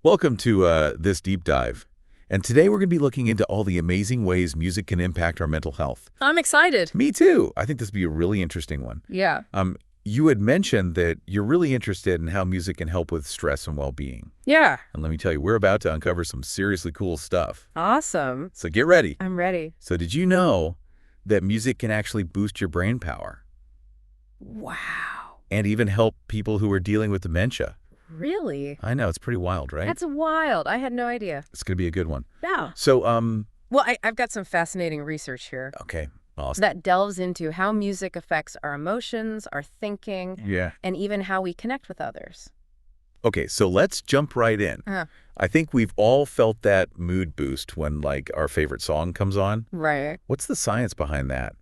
Welcome to this deep dive. And today we're going to be looking into all the amazing ways music can impact our mental health. I'm excited. Me too. I think this will be a really interesting one. Yeah. You had mentioned that you're really interested in how music can help with stress and well-being. Yeah. And let me tell you, we're about to uncover some seriously cool stuff. Awesome. So get ready. I'm ready. So did you know that music can actually boost your brain power Wow. and even help people who are dealing with dementia? Really? I know, it's pretty wild, right? That's wild. I had no idea. It's going to be a good one. Yeah. So, Well, I've got some fascinating research here okay. Awesome. that delves into how music affects our emotions, our thinking, Yeah. and even how we connect with others. Okay, so let's jump right in. I think we've all felt that mood boost when, like, our favorite song comes on. Right. What's the science behind that?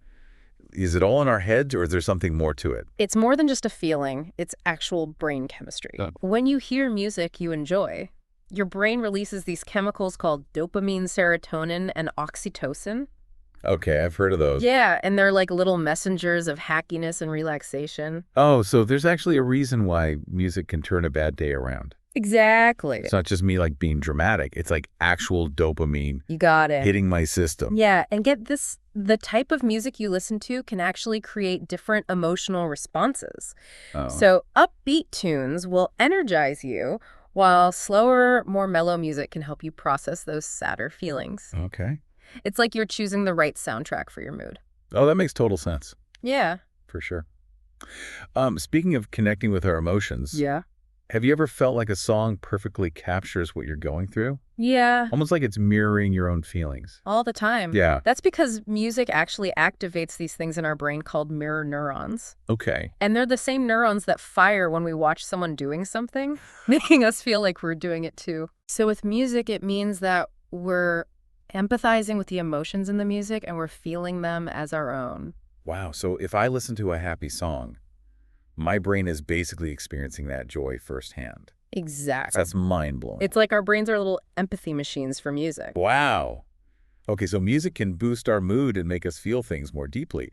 Is it all in our heads, or is there something more to it? It's more than just a feeling. It's actual brain chemistry. When you hear music you enjoy, your brain releases these chemicals called dopamine, serotonin, and oxytocin. Okay, I've heard of those. Yeah, and they're like little messengers of happiness and relaxation. Oh, so there's actually a reason why music can turn a bad day around. Exactly. It's not just me, like, being dramatic. It's like actual dopamine You got it. hitting my system. Yeah, and get this, the type of music you listen to can actually create different emotional responses. Oh. So upbeat tunes will energize you, while slower, more mellow music can help you process those sadder feelings. Okay. It's like you're choosing the right soundtrack for your mood. Oh, that makes total sense. Yeah. For sure. Speaking of connecting with our emotions, Yeah. have you ever felt like a song perfectly captures what you're going through? Yeah. Almost like it's mirroring your own feelings. All the time. Yeah. That's because music actually activates these things in our brain called mirror neurons. Okay. And they're the same neurons that fire when we watch someone doing something, making us feel like we're doing it too. So with music, it means that we're empathizing with the emotions in the music and we're feeling them as our own. Wow. So if I listen to a happy song, my brain is basically experiencing that joy firsthand. Exactly. That's mind-blowing. It's like our brains are little empathy machines for music. Wow. Okay, so music can boost our mood and make us feel things more deeply.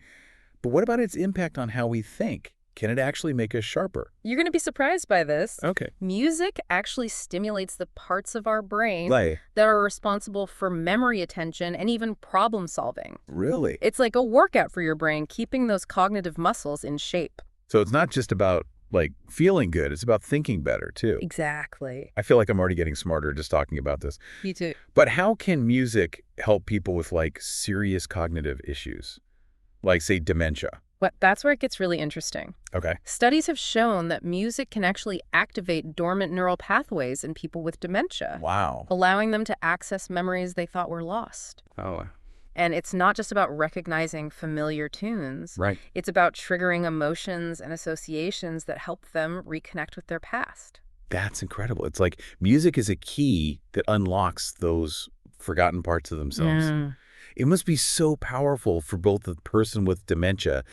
But what about its impact on how we think? Can it actually make us sharper? You're going to be surprised by this. Okay. Music actually stimulates the parts of our brain Like, that are responsible for memory attention and even problem solving. really? It's like a workout for your brain, keeping those cognitive muscles in shape. So it's not just about, like, feeling good. It's about thinking better, too. Exactly. I feel like I'm already getting smarter just talking about this. Me too. But how can music help people with, like, serious cognitive issues? Like, say, dementia. That's where it gets really interesting. Okay. Studies have shown that music can actually activate dormant neural pathways in people with dementia, Wow. allowing them to access memories they thought were lost. Oh, And it's not just about recognizing familiar tunes. right. It's about triggering emotions and associations that help them reconnect with their past. That's incredible. It's like music is a key that unlocks those forgotten parts of themselves. It must be so powerful for both the person with dementia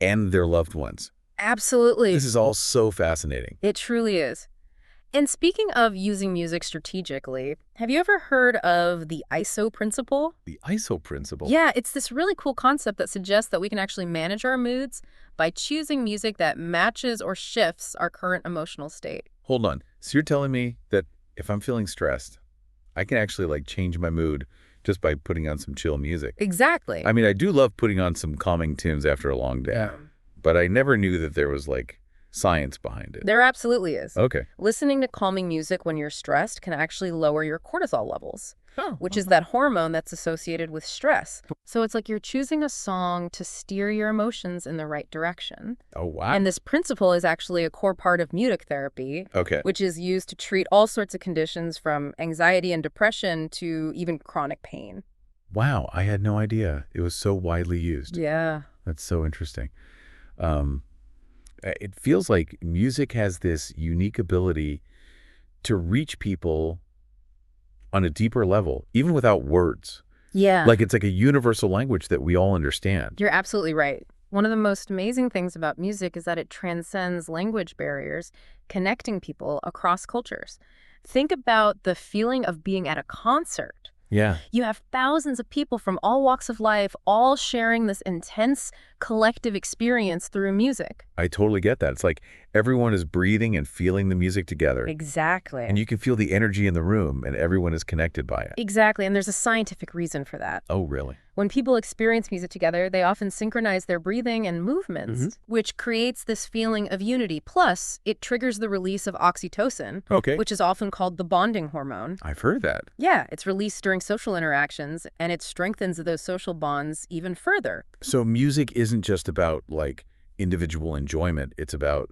and their loved ones. Absolutely. This is all so fascinating. It truly is. And speaking of using music strategically, have you ever heard of the ISO principle? The ISO principle. Yeah, it's this really cool concept that suggests that we can actually manage our moods by choosing music that matches or shifts our current emotional state. Hold on. So you're telling me that if I'm feeling stressed, I can actually, like, change my mood just by putting on some chill music? Exactly. I mean, I do love putting on some calming tunes after a long day, but I never knew that there was, like, science behind it. There absolutely is. Okay. Listening to calming music when you're stressed can actually lower your cortisol levels, Oh, which is that hormone that's associated with stress. So it's like you're choosing a song to steer your emotions in the right direction. oh, wow. And this principle is actually a core part of music therapy, Okay. which is used to treat all sorts of conditions from anxiety and depression to even chronic pain. Wow, I had no idea it was so widely used. Yeah. That's so interesting. It feels like music has this unique ability to reach people on a deeper level, even without words. Yeah. Like, it's like a universal language that we all understand. You're absolutely right. One of the most amazing things about music is that it transcends language barriers, connecting people across cultures. Think about the feeling of being at a concert. Yeah. You have thousands of people from all walks of life, all sharing this intense collective experience through music. I totally get that. It's like everyone is breathing and feeling the music together. Exactly. And you can feel the energy in the room, and everyone is connected by it. Exactly, and there's a scientific reason for that. Oh, really? When people experience music together, they often synchronize their breathing and movements, which creates this feeling of unity. Plus, it triggers the release of oxytocin, which is often called the bonding hormone. I've heard of that. Yeah, it's released during social interactions, and it strengthens those social bonds even further. So music isn't just about, like, individual enjoyment. It's about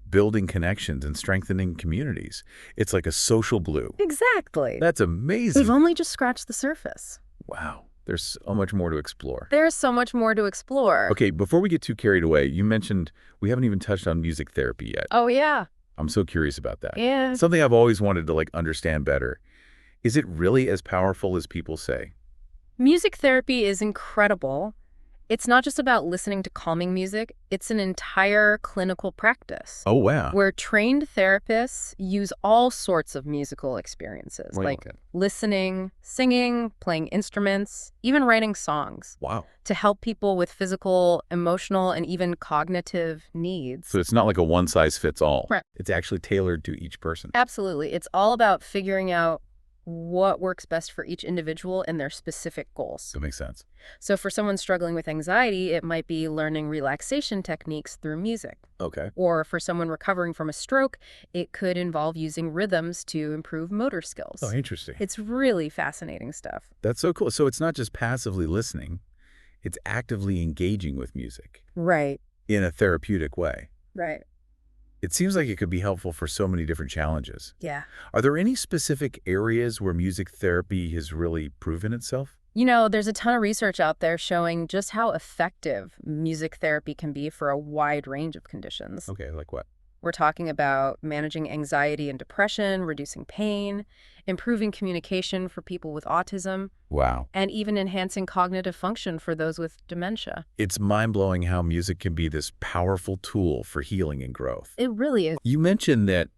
building connections and strengthening communities. It's like a social glue. Exactly. That's amazing. We've only just scratched the surface. Wow. There's so much more to explore. There's so much more to explore. Okay, before we get too carried away, you mentioned we haven't even touched on music therapy yet. Oh, yeah. I'm so curious about that. Yeah. Something I've always wanted to, like, understand better. Is it really as powerful as people say? Music therapy is incredible. It's not just about listening to calming music. It's an entire clinical practice. Oh, wow. Where trained therapists use all sorts of musical experiences, like listening, singing, playing instruments, even writing songs. Wow. To help people with physical, emotional, and even cognitive needs. So it's not like a one-size-fits-all. Right. It's actually tailored to each person. Absolutely. It's all about figuring out what works best for each individual and their specific goals. That makes sense. So for someone struggling with anxiety, it might be learning relaxation techniques through music. Okay. Or for someone recovering from a stroke, it could involve using rhythms to improve motor skills. Oh, interesting. It's really fascinating stuff. That's so cool. So it's not just passively listening. It's actively engaging with music. Right. In a therapeutic way. Right. It seems like it could be helpful for so many different challenges. Yeah. Are there any specific areas where music therapy has really proven itself? You know, there's a ton of research out there showing just how effective music therapy can be for a wide range of conditions. Okay, like what? We're talking about managing anxiety and depression, reducing pain, improving communication for people with autism. Wow. And even enhancing cognitive function for those with dementia. It's mind-blowing how music can be this powerful tool for healing and growth. It really is. You mentioned that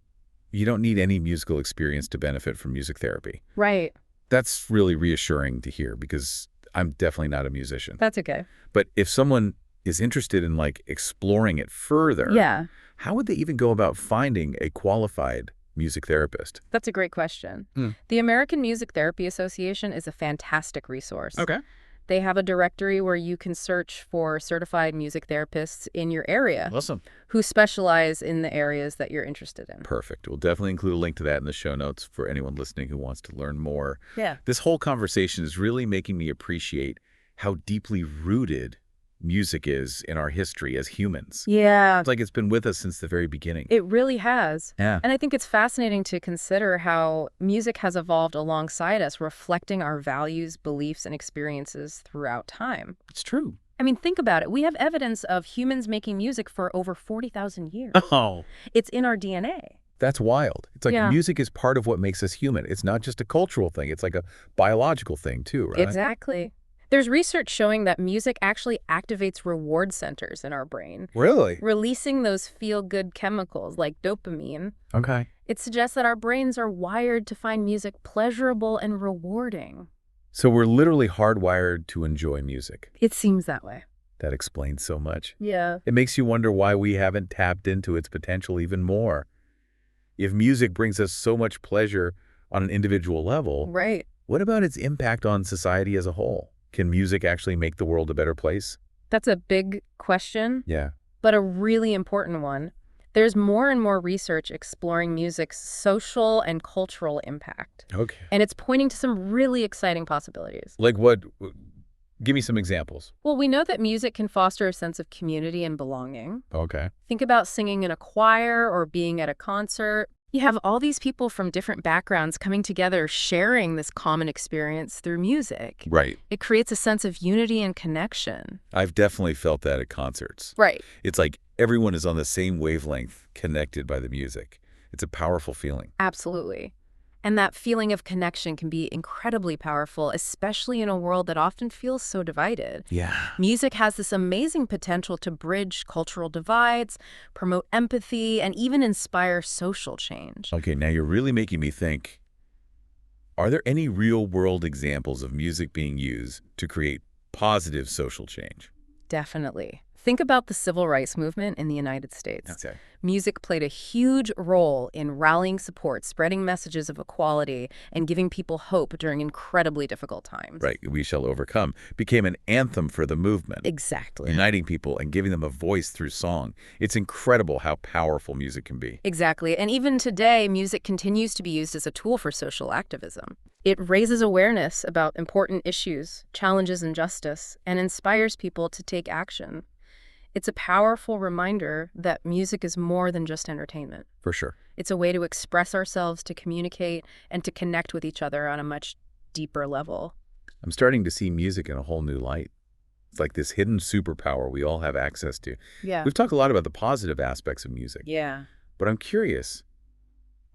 you don't need any musical experience to benefit from music therapy. Right. That's really reassuring to hear because I'm definitely not a musician. That's okay. But if someone is interested in, like, exploring it further, how would they even go about finding a qualified music therapist? That's a great question. The American Music Therapy Association is a fantastic resource. Okay. They have a directory where you can search for certified music therapists in your area. Awesome. Who specialize in the areas that you're interested in. Perfect. We'll definitely include a link to that in the show notes for anyone listening who wants to learn more. Yeah. This whole conversation is really making me appreciate how deeply rooted music is in our history as humans. Yeah. It's like it's been with us since the very beginning. It really has. Yeah. And I think it's fascinating to consider how music has evolved alongside us, reflecting our values, beliefs, and experiences throughout time. It's true. I mean, think about it. We have evidence of humans making music for over 40,000 years. Oh. It's in our DNA. That's wild. It's like music is part of what makes us human. It's not just a cultural thing. It's like a biological thing too, right? Exactly. There's research showing that music actually activates reward centers in our brain. Really? Releasing those feel-good chemicals like dopamine. Okay. It suggests that our brains are wired to find music pleasurable and rewarding. So we're literally hardwired to enjoy music. It seems that way. That explains so much. Yeah. It makes you wonder why we haven't tapped into its potential even more. If music brings us so much pleasure on an individual level, right. What about its impact on society as a whole? Can music actually make the world a better place? That's a big question. Yeah. But a really important one. There's more and more research exploring music's social and cultural impact. Okay. And it's pointing to some really exciting possibilities. Like what? Give me some examples. Well, we know that music can foster a sense of community and belonging. Okay. Think about singing in a choir or being at a concert. You have all these people from different backgrounds coming together, sharing this common experience through music. Right. It creates a sense of unity and connection. I've definitely felt that at concerts. Right. It's like everyone is on the same wavelength, connected by the music. It's a powerful feeling. Absolutely. And that feeling of connection can be incredibly powerful, especially in a world that often feels so divided. Yeah. Music has this amazing potential to bridge cultural divides, promote empathy, and even inspire social change. Okay, now you're really making me think. Are there any real-world examples of music being used to create positive social change? Definitely. Think about the civil rights movement in the United States. Okay. Music played a huge role in rallying support, spreading messages of equality, and giving people hope during incredibly difficult times. Right. We Shall Overcome became an anthem for the movement, Exactly. uniting people and giving them a voice through song. It's incredible how powerful music can be. Exactly. And even today, music continues to be used as a tool for social activism. It raises awareness about important issues, challenges injustice, and inspires people to take action. It's a powerful reminder that music is more than just entertainment. For sure. It's a way to express ourselves, to communicate, and to connect with each other on a much deeper level. I'm starting to see music in a whole new light. It's like this hidden superpower we all have access to. Yeah. We've talked a lot about the positive aspects of music, Yeah. but I'm curious,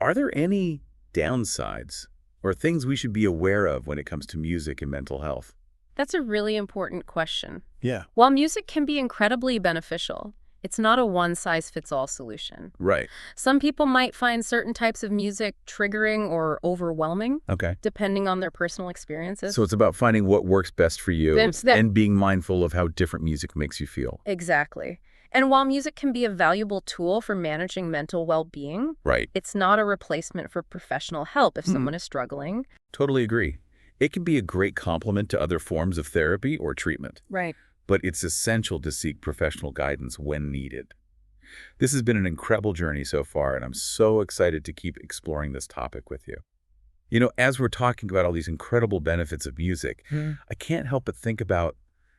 are there any downsides or things we should be aware of when it comes to music and mental health? That's a really important question. Yeah. While music can be incredibly beneficial, it's not a one-size-fits-all solution. Right. Some people might find certain types of music triggering or overwhelming, Okay. depending on their personal experiences. So it's about finding what works best for you That's and being mindful of how different music makes you feel. Exactly. And while music can be a valuable tool for managing mental well-being, Right. it's not a replacement for professional help if someone is struggling. Totally agree. It can be a great complement to other forms of therapy or treatment, Right. but it's essential to seek professional guidance when needed. This has been an incredible journey so far, and I'm so excited to keep exploring this topic with you. You know, as we're talking about all these incredible benefits of music, I can't help but think about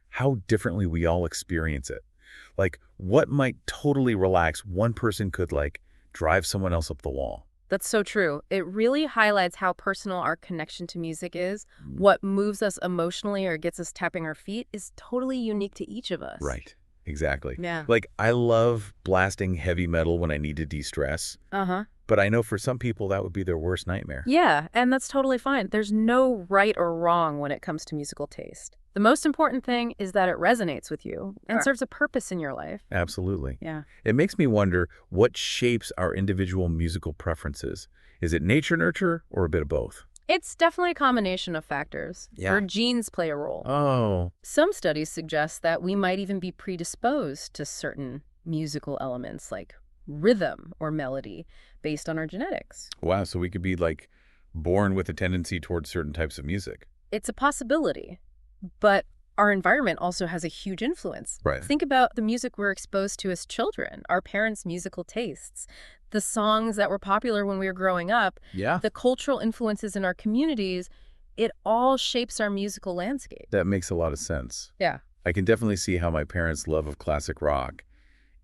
how differently we all experience it. Like, what might totally relax one person could, like, drive someone else up the wall. That's so true. It really highlights how personal our connection to music is. What moves us emotionally or gets us tapping our feet is totally unique to each of us. Right. Exactly. Yeah. Like, I love blasting heavy metal when I need to de-stress, Uh-huh. but I know for some people that would be their worst nightmare. Yeah, and that's totally fine. There's no right or wrong when it comes to musical taste. The most important thing is that it resonates with you and serves a purpose in your life. Absolutely. Yeah. It makes me wonder what shapes our individual musical preferences. Is it nature nurture or a bit of both? It's definitely a combination of factors. Yeah. Our genes play a role. Oh, Some studies suggest that we might even be predisposed to certain musical elements like rhythm or melody based on our genetics. wow. So we could be like born with a tendency towards certain types of music. It's a possibility, but our environment also has a huge influence. Right. Think about the music we're exposed to as children, our parents' musical tastes, the songs that were popular when we were growing up, Yeah. the cultural influences in our communities. It all shapes our musical landscape. That makes a lot of sense. Yeah. I can definitely see how my parents' love of classic rock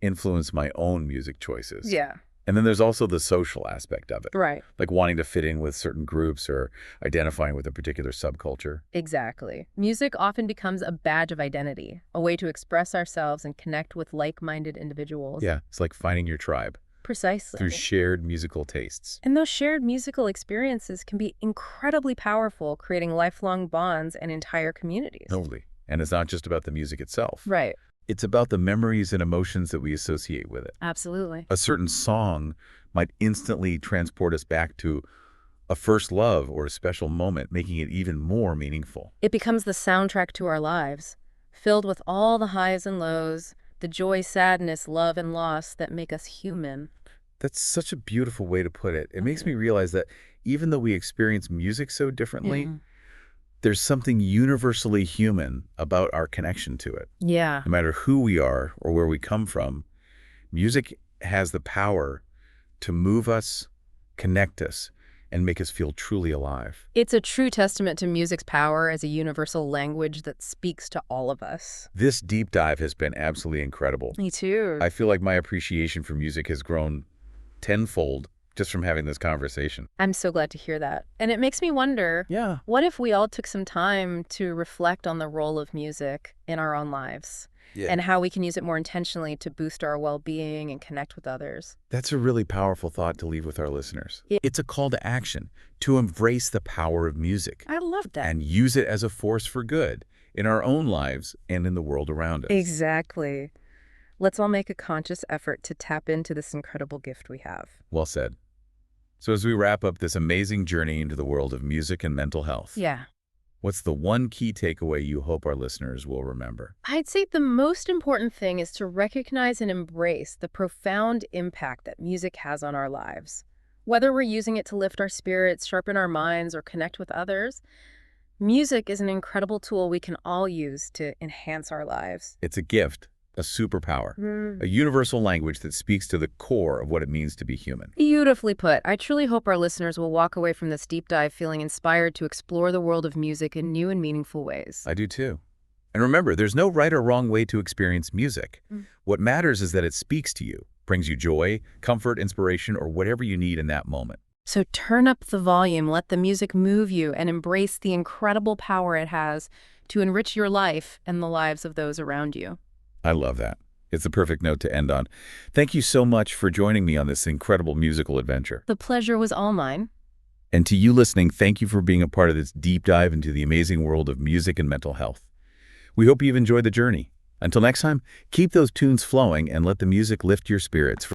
influenced my own music choices. Yeah. And then there's also the social aspect of it, Right. like wanting to fit in with certain groups or identifying with a particular subculture. Exactly. Music often becomes a badge of identity, a way to express ourselves and connect with like-minded individuals. Yeah, it's like finding your tribe Precisely. through shared musical tastes. And those shared musical experiences can be incredibly powerful, creating lifelong bonds and entire communities. Totally. And it's not just about the music itself. Right. It's about the memories and emotions that we associate with it. Absolutely. A certain song might instantly transport us back to a first love or a special moment, making it even more meaningful. It becomes the soundtrack to our lives, filled with all the highs and lows, the joy, sadness, love, and loss that make us human. That's such a beautiful way to put it. It makes me realize that even though we experience music so differently, there's something universally human about our connection to it. Yeah. No matter who we are or where we come from, music has the power to move us, connect us, and make us feel truly alive. It's a true testament to music's power as a universal language that speaks to all of us. This deep dive has been absolutely incredible. Me too. I feel like my appreciation for music has grown tenfold just from having this conversation. I'm so glad to hear that. And it makes me wonder, Yeah. what if we all took some time to reflect on the role of music in our own lives and how we can use it more intentionally to boost our well-being and connect with others? That's a really powerful thought to leave with our listeners. Yeah. It's a call to action to embrace the power of music I love that. and use it as a force for good in our own lives and in the world around us. Exactly. Let's all make a conscious effort to tap into this incredible gift we have. Well said. So as we wrap up this amazing journey into the world of music and mental health, Yeah. What's the one key takeaway you hope our listeners will remember? I'd say the most important thing is to recognize and embrace the profound impact that music has on our lives. Whether we're using it to lift our spirits, sharpen our minds, or connect with others, music is an incredible tool we can all use to enhance our lives. It's a gift, a superpower, a universal language that speaks to the core of what it means to be human. Beautifully put. I truly hope our listeners will walk away from this deep dive feeling inspired to explore the world of music in new and meaningful ways. I do too. And remember, there's no right or wrong way to experience music. What matters is that it speaks to you, brings you joy, comfort, inspiration, or whatever you need in that moment. So turn up the volume, let the music move you, and embrace the incredible power it has to enrich your life and the lives of those around you. I love that. It's the perfect note to end on. Thank you so much for joining me on this incredible musical adventure. The pleasure was all mine. And to you listening, thank you for being a part of this deep dive into the amazing world of music and mental health. We hope you've enjoyed the journey. Until next time, keep those tunes flowing and let the music lift your spirits.